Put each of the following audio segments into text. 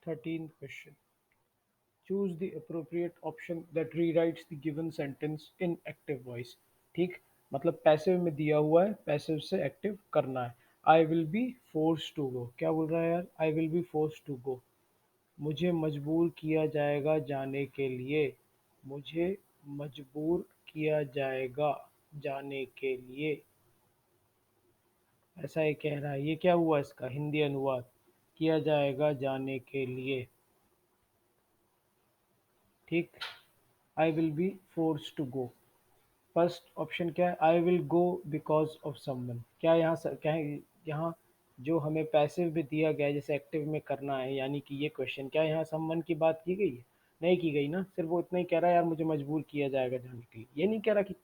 13th question. Choose the appropriate option that rewrites the given sentence in active voice. ठीक, मतलब passive में दिया हुआ है, पैसिव से एक्टिव करना है. I will be force to go, क्या बोल रहा है यार? I will be force to go. मुझे मजबूर किया जाएगा जाने के लिए. मुझे मजबूर किया जाएगा जाने के लिए. ऐसा ये कह रहा है. ये क्या हुआ इसका हिंदी अनुवाद? किया जाएगा जाने के लिए. ठीक. I will be force to go. First option क्या है? I will go because of someone. क्या यहाँ क्या है यहाँ? जो हमें पैसिव में दिया गया है जैसे एक्टिव में करना है, यानी कि ये क्वेश्चन, क्या यहाँ समवन की बात की गई है? नहीं की गई ना. सिर्फ वो इतना ही कह रहा है यार मुझे मजबूर किया जाएगा जाने के लिए. ये नहीं कह रहा कि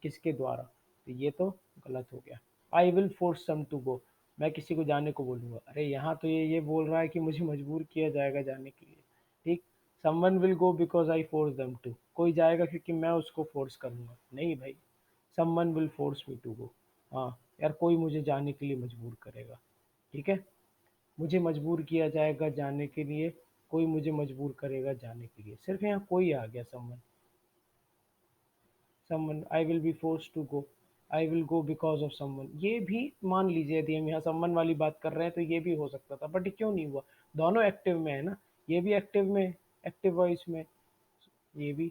किसके द्वारा. तो ये तो गलत हो गया. I will force some to go. मैं किसी को जाने को बोलूँगा. अरे यहाँ तो ये बोल रहा है कि मुझे मजबूर किया जाएगा जाने के लिए. ठीक. Someone will go because I force them to. कोई जाएगा क्योंकि मैं उसको फोर्स करूँगा. नहीं भाई. Someone will force me to go. हाँ. यार कोई मुझे जाने के लिए मजबूर करेगा. ठीक है. मुझे मजबूर किया जाएगा जाने के लिए. कोई मुझे मजबूर करेगा जाने के लिए. सिर्फ यहाँ कोई आ गया. Someone. Someone. I will be force to go. I will go because of someone. ये भी मान लीजिए यदि हम यहाँ समवन वाली बात कर रहे हैं तो ये भी हो सकता था, बट ये क्यों नहीं हुआ? दोनों एक्टिव में है ना. ये भी एक्टिव में, एक्टिव वॉइस में. ये भी.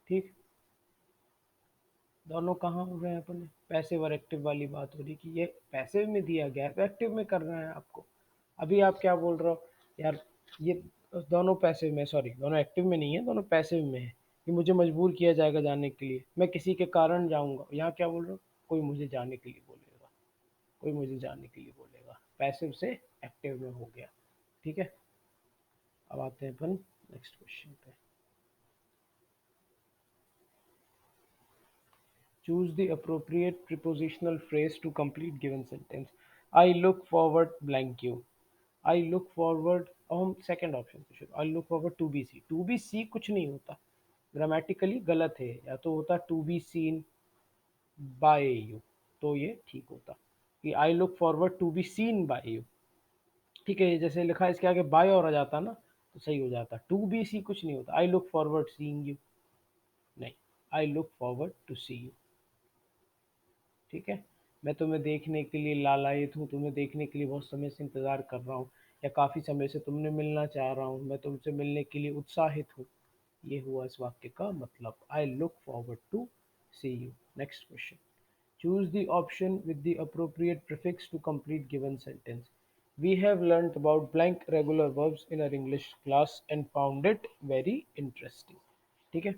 ठीक. दोनों कहाँ हो रहे हैं अपने? पैसिव और एक्टिव वाली बात हो रही कि ये पैसिव में दिया गया है तो एक्टिव में करना है आपको. अभी आप क्या बोल रहे हो यार? ये दोनों पैसिव में, सॉरी दोनों एक्टिव में नहीं है, दोनों पैसिव में है. कि मुझे मजबूर किया जाएगा जाने के लिए, मैं किसी के कारण जाऊंगा. यहाँ क्या बोल रहे हो? कोई मुझे जाने के लिए बोलेगा. कोई मुझे जाने के लिए बोलेगा. पैसिव से एक्टिव में हो गया. ठीक है. अब आते हैं अपन नेक्स्ट क्वेश्चन पे. Choose the appropriate prepositional phrase to complete given sentence. I look forward blank you. I look forward. हम सेकंड ऑप्शन से शुरू. I look forward to be see. To be see कुछ नहीं होता. ग्रामेटिकली गलत है. या तो होता to be seen by you. तो ये ठीक होता कि I look forward to be seen by you. ठीक है. जैसे लिखा है इसके आगे by और आ जाता ना तो सही हो जाता. To be see कुछ नहीं होता. I look forward seeing you. नहीं. I look forward to see you. ठीक है. मैं तुम्हें देखने के लिए लालायित हूँ. तुम्हें देखने के लिए बहुत समय से इंतज़ार कर रहा हूँ. या काफ़ी समय से तुमने मिलना चाह रहा हूँ. मैं तुमसे मिलने के लिए उत्साहित हूँ. ये हुआ इस वाक्य का मतलब. I look forward to see you. Next question. Choose the option with the appropriate prefix to complete given sentence. We have learnt about blank regular verbs in our English class and found it very interesting. ठीक है.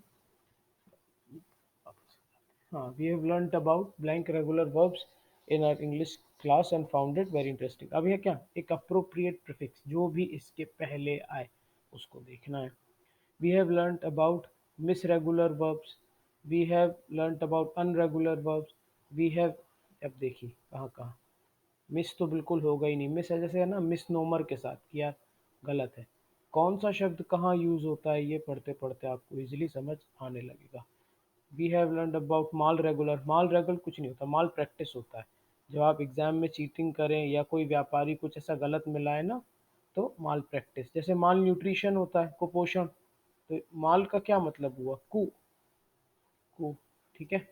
हाँ. We have learnt about blank regular verbs in our English class and found it very interesting. अब यह क्या? एक appropriate prefix जो भी इसके पहले आए उसको देखना है. We have learnt about misregular verbs. We have learnt about unregular verbs. We have. अब देखिए कहाँ कहाँ. मिस तो बिल्कुल होगा ही नहीं. मिस है जैसे है ना मिस नोमर के साथ किया. गलत है. कौन सा शब्द कहाँ यूज होता है ये पढ़ते पढ़ते आपको इजीली समझ आने लगेगा. We have learn about mal regular. Mal regular कुछ नहीं होता. माल प्रैक्टिस होता है. जब आप एग्जाम में चीटिंग करें या कोई व्यापारी कुछ ऐसा गलत मिलाए ना तो माल प्रैक्टिस. जैसे माल न्यूट्रिशन होता है, कुपोषण. तो माल का क्या मतलब हुआ? कु. कु. ठीक है.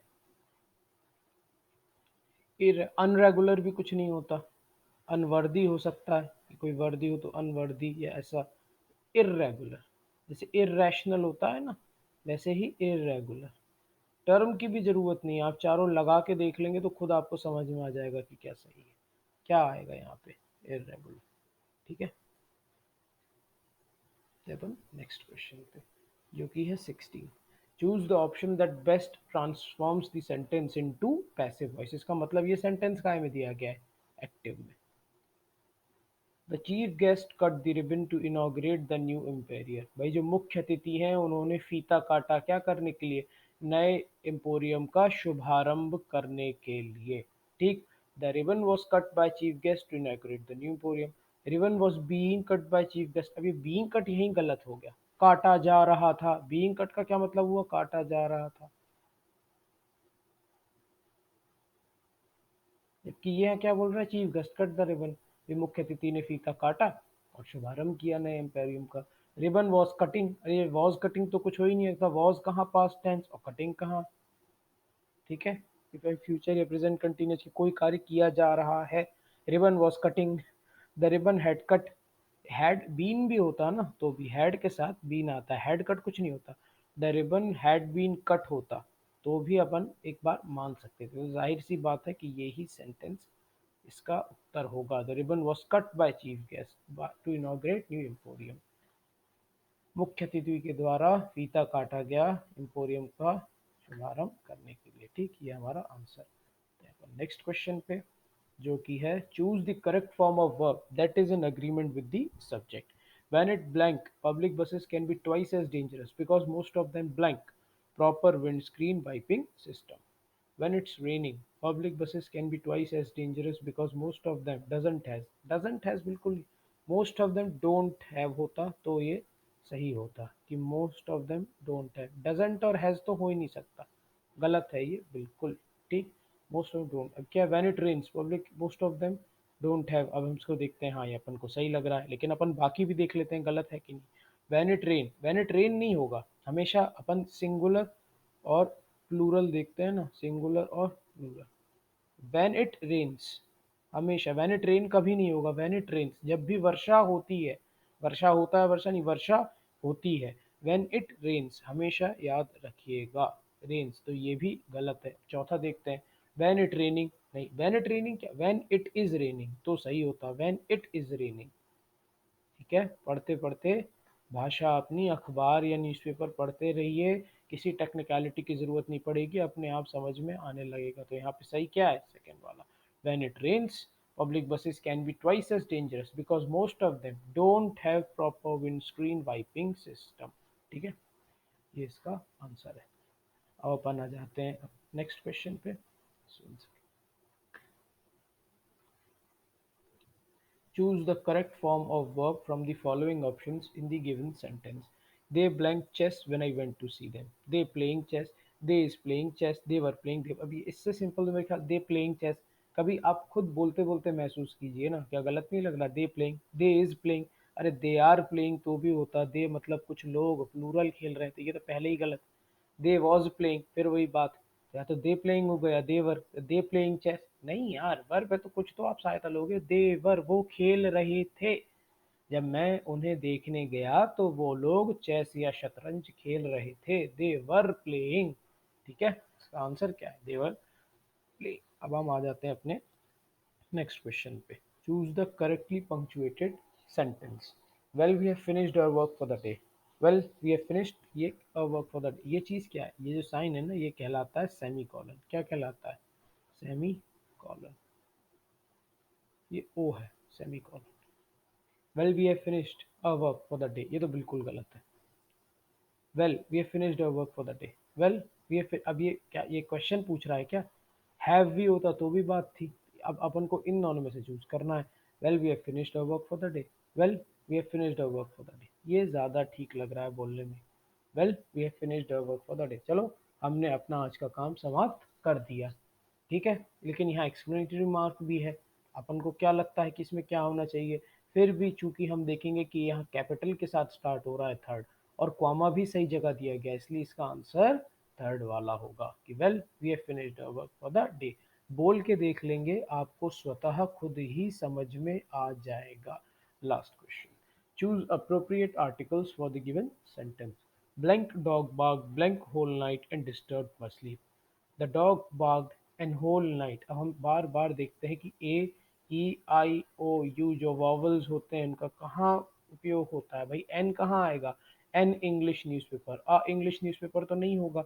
फिर अनरेगुलर भी कुछ नहीं होता. अनवर्दी हो सकता है कि कोई वर्दी हो तो अनवर्दी या ऐसा. इर्रेगुलर. जैसे इरेशनल होता है ना वैसे ही इरेगुलर. टर्म की भी ज़रूरत नहीं है. आप चारों लगा के देख लेंगे तो खुद आपको समझ में आ जाएगा कि क्या सही है. क्या आएगा यहाँ पे? इरेगुलर. ठीक है. अपन नेक्स्ट क्वेश्चन पे जो कि है 16. Choose the option that best transforms the sentence into passive voice. इसका मतलब ये सेंटेंस काय में दिया गया है? एक्टिव में. The chief guest cut the ribbon to inaugurate the new emporium. भाई जो मुख्य अतिथि हैं उन्होंने फीता काटा क्या करने के लिए? नए एम्पोरियम का शुभारंभ करने के लिए. ठीक. The ribbon was cut by chief guest to inaugurate the new emporium. Ribbon was being cut by chief guest. अभी बीइंग कट यहीं गलत हो गया. काटा जा रहा था. बीइंग कट का क्या मतलब हुआ? काटा जा रहा था. जबकि ये क्या बोल रहा है? Chief guest cut the ribbon. ये मुख्य अतिथि ने फीता काटा. और शुभारंभ किया नए एम्पेरियम का। रिबन वॉज कटिंग, अरे वॉज कटिंग तो कुछ हो ही नहीं सकता, वॉज कहाँ पास्ट टेंस और कटिंग कहाँ। ठीक है, इफ फ्यूचर या प्रेजेंट कंटिन्यूस की कोई कार्य किया जा रहा है। Ribbon was cutting, the ribbon had cut, had been भी होता ना तो भी हैड के साथ बीन आता है, हैड कट कुछ नहीं होता। The ribbon had been cut होता तो भी अपन एक बार मान सकते थे, तो जाहिर सी बात है कि यही सेंटेंस इसका उत्तर होगा। The ribbon was cut by chief guest to inaugurate new emporium, मुख्य अतिथि के द्वारा फीता काटा गया एम्पोरियम का शुभारंभ करने के लिए। ठीक, ये हमारा आंसर। नेक्स्ट क्वेश्चन पे, जो कि है choose the correct form of verb that is in agreement with the subject. When it blank public buses can be twice as dangerous because most of them blank proper windscreen wiping system. When it's raining, public buses can be twice as dangerous because most of them doesn't has बिल्कुल नहीं, most of them don't have होता तो ये सही होता कि most of them don't have, doesn't और has तो हो ही नहीं सकता, गलत है ये बिल्कुल। ठीक, most of don't, अब क्या when it rains public most of them don't have, अब हम इसको देखते हैं, हाँ ये अपन को सही लग रहा है, लेकिन अपन बाकी भी देख लेते हैं गलत है कि नहीं। when it rain नहीं होगा, हमेशा अपन सिंगुलर और प्लूरल देखते हैं ना, सिंगुलर और प्लूरल। व्हेन इट रेन्स, हमेशा व्हेन इट रेन कभी नहीं होगा, व्हेन इट रेन्स जब भी वर्षा होती है, वर्षा होता है वर्षा नहीं, वर्षा होती है। व्हेन इट रेन्स हमेशा याद रखिएगा, रेन्स तो ये भी गलत है। चौथा देखते हैं, व्हेन इट रेनिंग नहीं, व्हेन इट रेनिंग क्या, व्हेन इट इज रेनिंग तो सही होता, व्हेन इट इज रेनिंग। ठीक है, पढ़ते पढ़ते भाषा अपनी अखबार या न्यूज़पेपर पढ़ते रहिए, किसी टेक्निकलिटी की ज़रूरत नहीं पड़ेगी, अपने आप समझ में आने लगेगा। तो यहाँ पे सही क्या है, सेकेंड वाला। When it rains public buses can be twice as dangerous because most of them don't have proper windscreen wiping system. ठीक है, ये इसका आंसर है। अब अपन आ जाते हैं नेक्स्ट क्वेश्चन पे। Choose the correct form of verb from the following options in the given sentence. They blank chess when I went to see them. They playing chess. They is playing chess. They were playing. They, अभी इससे simple तो मेरे ख्याल they playing chess, कभी आप खुद बोलते बोलते महसूस कीजिए ना, क्या गलत नहीं लग रहा, they playing, they is playing, अरे दे आर प्लेइंग तो भी होता, दे मतलब कुछ लोग प्लूरल खेल रहे थे, ये तो पहले ही गलत। दे वॉज प्लेइंग, फिर वही बात, या तो दे प्लेइंग हो गया, देवर दे प्लेइंग चेस, नहीं यार वर्ब है तो कुछ तो आप सहायता लोगे। देवर वो खेल रहे थे, जब मैं उन्हें देखने गया तो वो लोग चेस या शतरंज खेल रहे थे, देवर प्लेइंग। ठीक है, इसका आंसर क्या है, देवर प्ले। अब हम आ जाते हैं अपने नेक्स्ट क्वेश्चन पे। Choose the correctly punctuated sentence. Well we have finished our work for the day. Well we have finished ये वर्क फॉर द डे, ये चीज़ क्या है, ये जो साइन है ना ये कहलाता है सेमी कॉलन। क्या कहलाता है, सेमी कॉलन, ये ओ है, semicolon. Well we have finished our work for the day, ये तो बिल्कुल गलत है। Well we have finished our work for the day, well we have, अब ये क्या, ये क्वेश्चन पूछ रहा है क्या, हैव भी होता तो भी बात थी। अब अपन को इन दोनों में से चूज करना है। Well we have finished our work for the day, well we have finished our work for the day, ये ज़्यादा ठीक लग रहा है बोलने में। Well we have finished our work for the day, चलो हमने अपना आज का काम समाप्त कर दिया। ठीक है, लेकिन यहाँ एक्सप्लेनेटरी मार्क भी है, अपन को क्या लगता है कि इसमें क्या होना चाहिए। फिर भी चूंकि हम देखेंगे कि यहाँ कैपिटल के साथ स्टार्ट हो रहा है थर्ड, और कॉमा भी सही जगह दिया गया है, इसलिए इसका आंसर थर्ड वाला होगा कि well we have finished our work for the day. बोल के देख लेंगे, आपको स्वतः खुद ही समझ में आ जाएगा। Last question, choose appropriate articles for the given sentence. Blank dog bark blank whole night and disturb my sleep. The dog barked and whole night, अब हम बार बार देखते हैं कि ए ई आई ओ यू जो वॉवल्स होते हैं इनका कहाँ उपयोग होता है भाई, एन कहाँ आएगा, an English newspaper, a English newspaper तो नहीं होगा,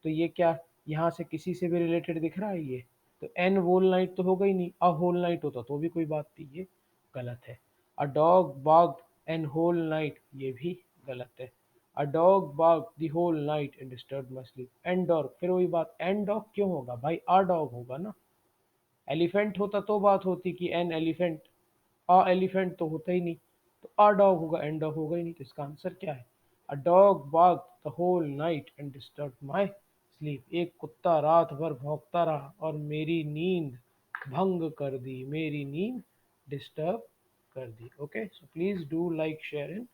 तो ये क्या यहाँ से किसी से भी रिलेटेड दिख रहा है ये, तो एन होल नाइट तो होगा ही नहीं, अ होल नाइट होता तो भी कोई बात थी, ये गलत है। A dog barked and whole night, ये भी गलत है। A dog bark the whole night and disturb my sleep, and dog, फिर वही बात, एंड डॉग क्यों होगा भाई, आ डॉग होगा ना। एलिफेंट होता तो बात होती कि एन एलिफेंट, अ एलिफेंट तो होता ही नहीं, तो अ डॉग होगा, एंड डॉग होगा ही नहीं, तो इसका आंसर क्या है, a dog bark the whole night and disturb my sleep, एक कुत्ता रात भर भौंकता रहा और मेरी नींद भंग कर दी, मेरी नींद डिस्टर्ब कर दी. Okay, so please do like, share, and